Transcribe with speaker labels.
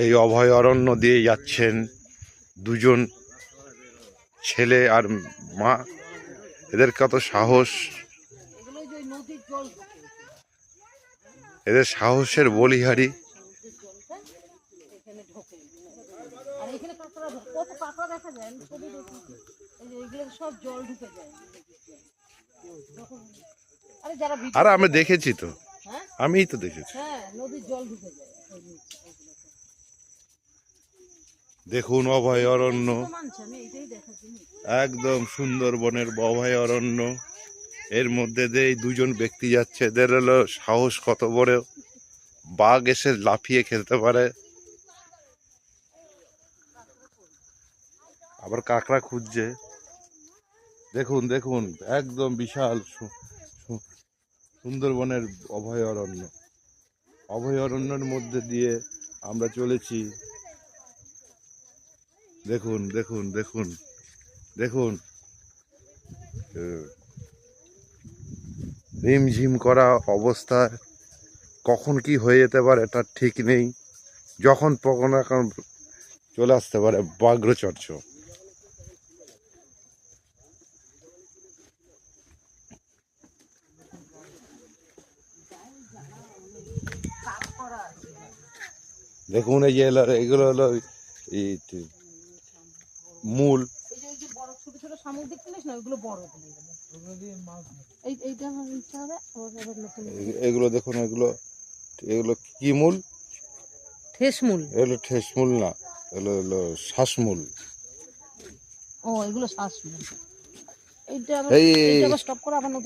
Speaker 1: এই অভয়ারণ্য দিয়ে যাচ্ছেন দুজন ছেলে আর মা। এদের কত সাহস, এদের সাহসের বলিহারি। আর আমি দেখেছি তো, আমিই তো দেখেছি। দেখুন অভয়ারণ্য, একদম সুন্দরবনের অভয়ারণ্য। এর মধ্যে দিয়ে দুজন ব্যক্তি যাচ্ছে। এদের হলো সাহস কত বড়, বাঘ এসে লাফিয়ে খেতে পারে। আবার কাঁকড়া খুঁজছে। দেখুন দেখুন, একদম বিশাল সুন্দরবনের অভয়ারণ্য। অভয়ারণ্যের মধ্যে দিয়ে আমরা চলেছি। দেখুন দেখুন দেখুন দেখুন, রিমঝিম করা অবস্থায় কখন কি হয়ে যেতে পারে তার ঠিক নেই। যখন তখন এখন চলে আসতে পারে ব্যাঘ্রচর্য। দেখুন এই যে এগুলো হলো মূল। এগুলো দেখুন, এগুলো এগুলো কি মূল?
Speaker 2: ঠেসমূল।
Speaker 1: এগুলো ঠেসমূল না, এগুলো হলো শ্বাসমূল।
Speaker 2: ও এগুলো শ্বাসমূল। এইটা
Speaker 1: এই
Speaker 2: আবার স্টপ করে আবার নতুন